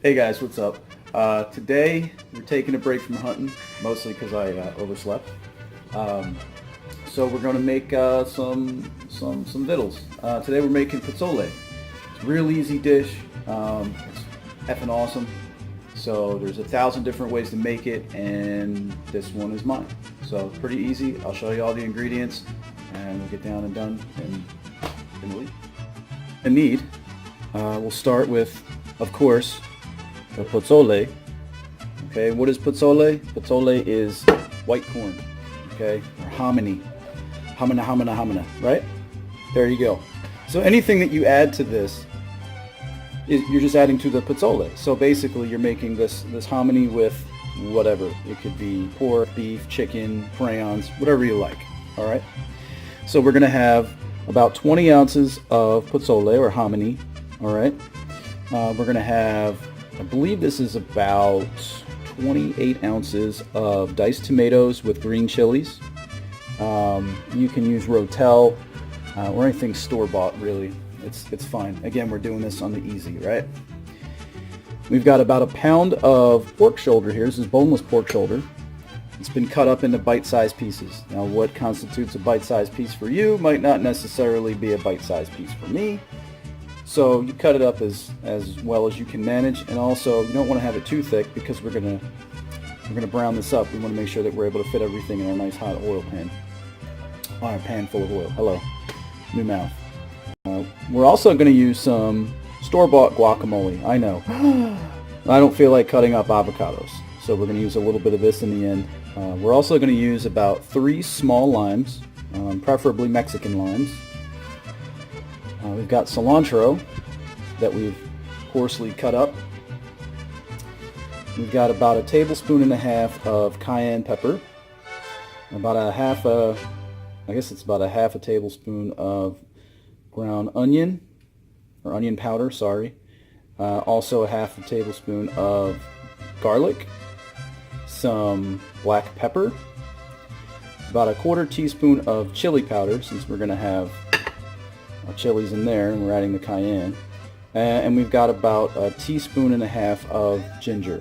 Hey guys, what's up? Today we're taking a break from hunting, mostly because I overslept. So we're going to make some vittles. Today we're making pozole. It's a real easy dish. It's effing awesome. So there's 1,000 different ways to make it, and this one is mine. So it's pretty easy. I'll show you all the ingredients, and we'll get down and done and we'll eat. The need. We'll start with, of course, the pozole. Okay, what is pozole? Pozole is white corn. Okay, or hominy. Homina, right? There you go. So anything that you add to this, you're just adding to the pozole. So basically you're making this hominy with whatever. It could be pork, beef, chicken, crayons, whatever you like. All right. So we're going to have about 20 ounces of pozole or hominy. All right. We're going to have, I believe this is about 28 ounces of diced tomatoes with green chilies. You can use Rotel or anything store-bought, really. It's fine. Again, we're doing this on the easy, right? We've got about a pound of pork shoulder here. This is boneless pork shoulder. It's been cut up into bite-sized pieces. Now, what constitutes a bite-sized piece for you might not necessarily be a bite-sized piece for me. So you cut it up as well as you can manage, and also you don't want to have it too thick because we're gonna brown this up. We want to make sure that we're able to fit everything in our nice hot oil pan. On a pan full of oil. Hello, new mouth. We're also going to use some store-bought guacamole. I know. I don't feel like cutting up avocados, so we're going to use a little bit of this in the end. We're also going to use about 3 small limes, preferably Mexican limes. We've got cilantro that we've coarsely cut up. We've got about 1.5 tablespoons of cayenne pepper, about I guess it's about 1/2 tablespoon of ground onion, or onion powder, sorry. Also 1/2 tablespoon of garlic, some black pepper, about 1/4 teaspoon of chili powder, since we're going to have our chilies in there and we're adding the cayenne. And we've got about 1.5 teaspoons of ginger.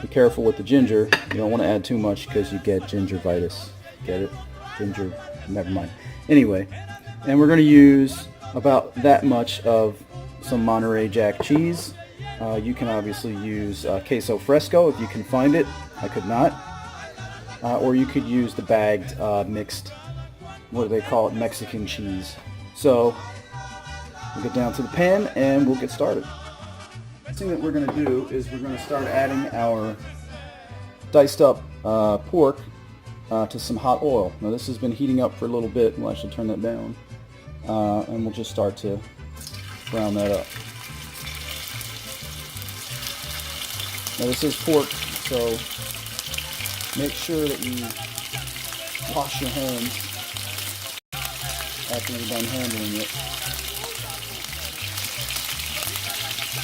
Be careful with the ginger. You don't want to add too much because you get gingivitis. Get it? Ginger, never mind. Anyway, and we're going to use about that much of some Monterey Jack cheese. You can obviously use queso fresco if you can find it. I could not. Or you could use the bagged mixed, what do they call it, Mexican cheese. So we'll get down to the pan and we'll get started. The thing that we're going to do is we're going to start adding our diced up pork to some hot oil. Now this has been heating up for a little bit. We'll actually turn that down. And we'll just start to brown that up. Now this is pork, so make sure that you wash your hands after you're done handling it.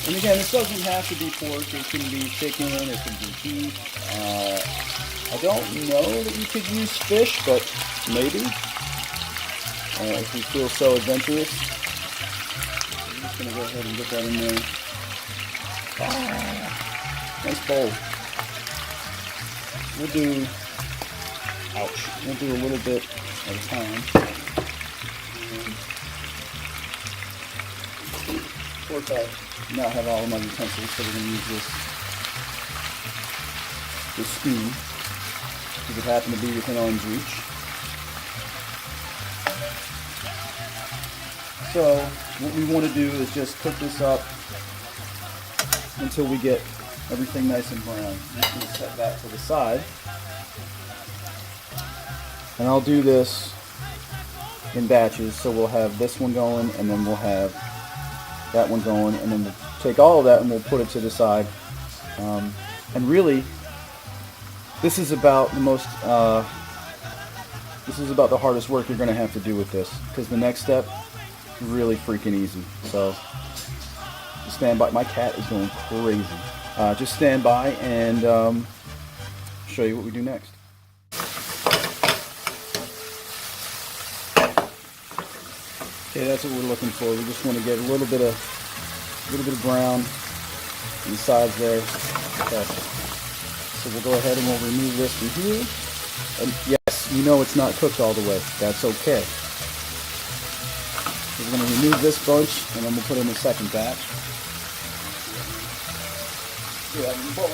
And again, this doesn't have to be pork. It can be chicken, it can be beef. I don't know that you could use fish, but maybe. If you feel so adventurous. I'm just going to go ahead and get that in there. Nice bowl. We'll do a little bit at a time. Of course, I now have all of my utensils, so we're going to use this spoon, because it happened to be within arm's reach. So what we want to do is just cook this up until we get everything nice and brown. I'm just going to set that to the side. And I'll do this in batches, so we'll have this one going, and then we'll have that one going, and then we'll take all of that and we'll put it to the side. And really, this is about the most, this is about the hardest work you're going to have to do with this, because the next step is really freaking easy. So stand by. My cat is going crazy. Just stand by and show you what we do next. Okay, that's what we're looking for. We just want to get a little bit of brown and the sides there. Okay. So we'll go ahead and we'll remove this from here. And yes, you know it's not cooked all the way. That's okay. We're going to remove this bunch and then we'll put in the second batch. There we go.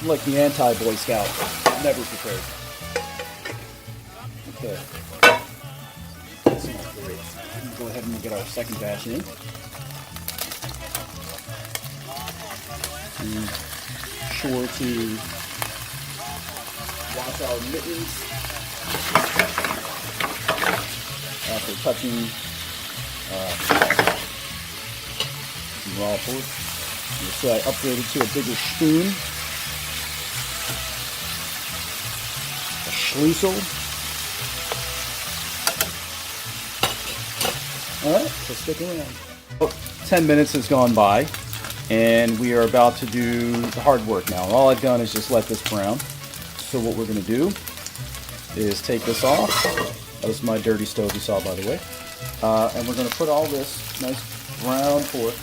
I'm like the anti-Boy Scout. Never prepared. Okay. That smells great. We'll go ahead and get our second batch in. Be sure to wash our mittens after touching some raw pork. You'll see I upgraded to a bigger spoon. A schlüssel. Alright, so stick around. 10 minutes has gone by, and we are about to do the hard work now. All I've done is just let this brown. So what we're going to do is take this off. That was my dirty stove you saw, by the way. And we're going to put all this nice brown pork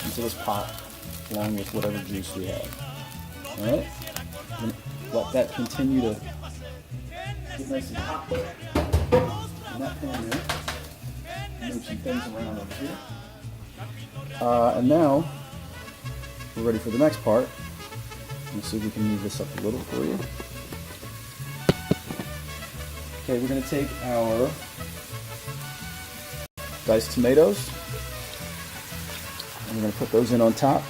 into this pot, along with whatever juice we have. Alright? Let that continue to get nice and hot in that pan there. Move some things around over here. And now we're ready for the next part. Let's see if we can move this up a little for you. Okay, we're going to take our diced tomatoes and we're going to put those in on top.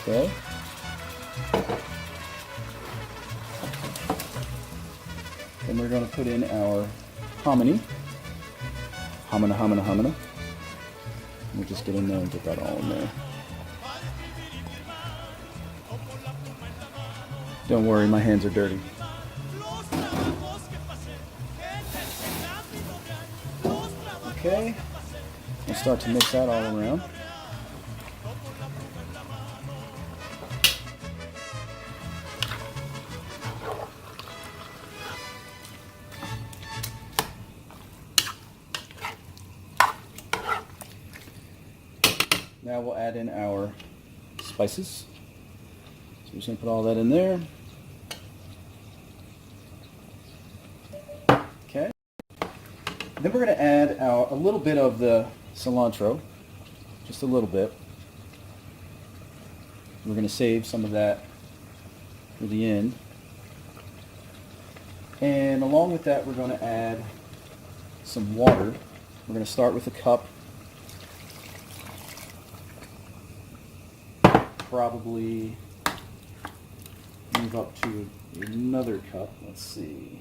Okay. Then we're going to put in our hominy. Homina. We'll just get in there and get that all in there. Don't worry, my hands are dirty. Okay, we'll start to mix that all around. Now we'll add in our spices. So we're just going to put all that in there. Okay. Then we're going to add a little bit of the cilantro, just a little bit. We're going to save some of that for the end. And along with that, we're going to add some water. We're going to start with a cup. Probably move up to another cup. Let's see.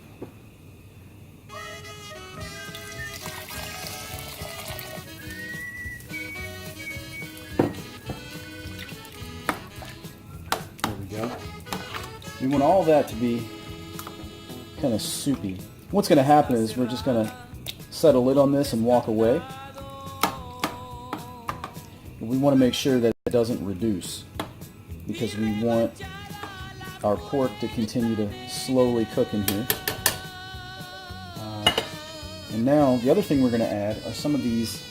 There we go. We want all that to be kind of soupy. What's going to happen is we're just going to set a lid on this and walk away. But we want to make sure that it doesn't reduce, because we want our pork to continue to slowly cook in here. And now the other thing we're going to add are some of these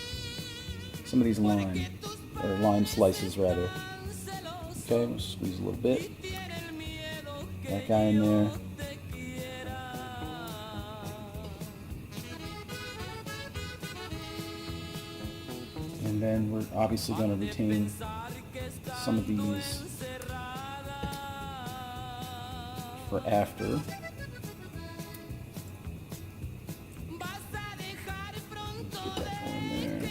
lime slices rather. Okay, we'll squeeze a little bit. That guy in there. And then we're obviously going to retain some of these for after. Let's get that going there.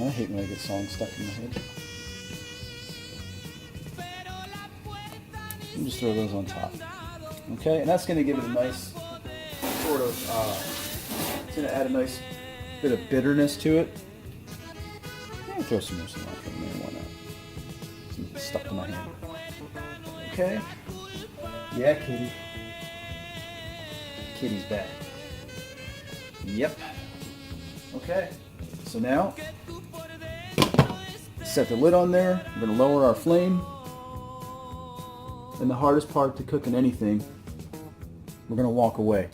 I hate when I get songs stuck in my head. And just throw those on top. Okay, and that's going to give it a nice sort of, it's going to add a nice bit of bitterness to it. I'll throw some more cilantro in there, why not? It's stuck to my hand. Okay. Yeah, kitty. Kitty's back. Yep. Okay. So now, Set the lid on there. We're going to lower our flame. And the hardest part to cooking anything, we're going to walk away.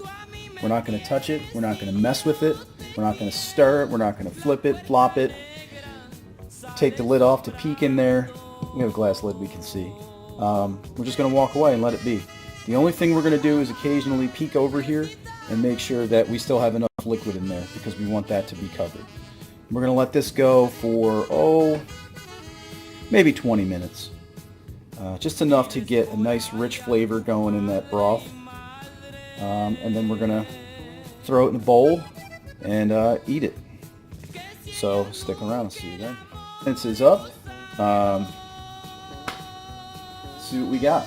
We're not going to touch it. We're not going to mess with it. We're not going to stir it. We're not going to flip it, flop it. Take the lid off to peek in there. We have a glass lid we can see. We're just going to walk away and let it be. The only thing we're going to do is occasionally peek over here and make sure that we still have enough liquid in there because we want that to be covered. We're going to let this go for, maybe 20 minutes. Just enough to get a nice rich flavor going in that broth. And then we're going to throw it in a bowl and eat it. So stick around and see you then. This is up. See what we got.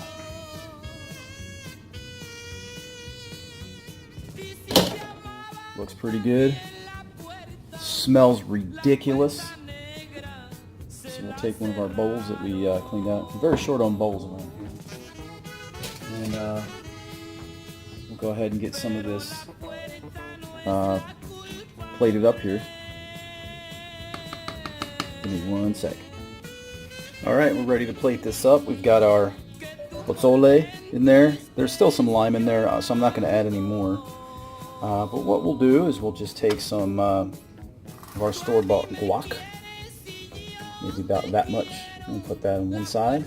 Looks pretty good. Smells ridiculous. So we'll take one of our bowls that we cleaned out. We're very short on bowls around here. And we'll go ahead and get some of this plated up here. Give me 1 sec. Alright, we're ready to plate this up. We've got our pozole in there. There's still some lime in there, so I'm not going to add any more. But what we'll do is we'll just take some of our store-bought guac, maybe about that much, and put that on one side.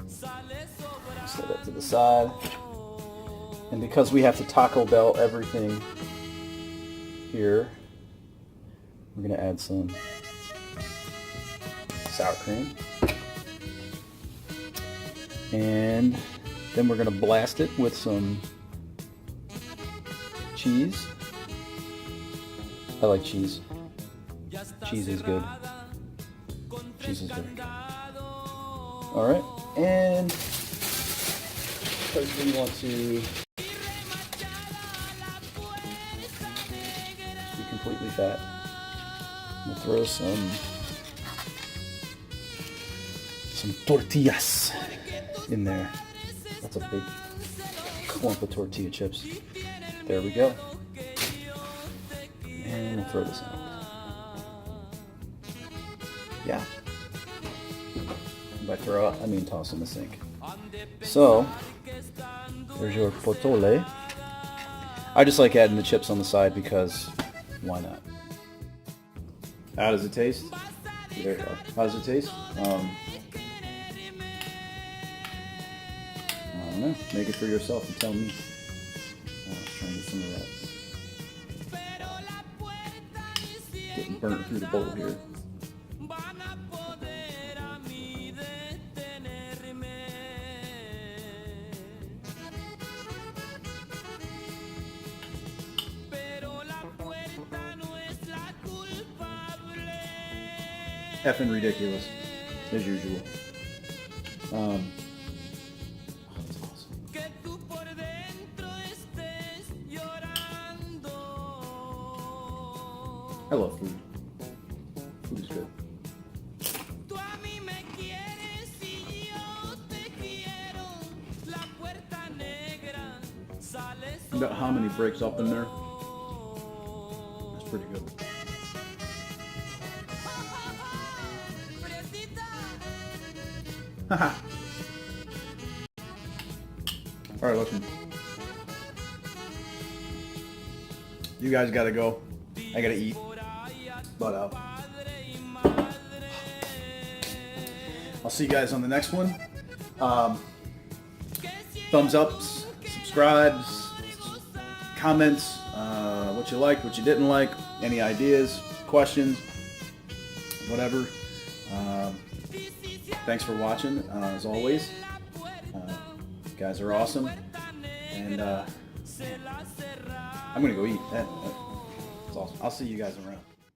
Set that to the side. And because we have to Taco Bell everything here, we're going to add some sour cream. And then we're going to blast it with some cheese. I like cheese. Cheese is good. Cheese is very good. Alright, and because we want to be completely fat, we'll throw some tortillas in there. That's a big clump of tortilla chips. There we go. And we'll throw this out. Yeah. By throw out, I mean toss in the sink. So, there's your pozole. I just like adding the chips on the side because why not? How does it taste? There you go. How does it taste? I don't know. Make it for yourself and tell me. Trying to get some of that. Getting burnt through the bowl here. Effing ridiculous, as usual. That's awesome. I love food. Food is good. That hominy breaks up in there. That's pretty good. Haha. Alright, listen. You guys gotta go. I gotta eat. But I'll see you guys on the next one. Thumbs ups, subscribes, comments, what you liked, what you didn't like, any ideas, questions, whatever. Thanks for watching, as always. You guys are awesome. And I'm going to go eat. That's awesome. I'll see you guys around.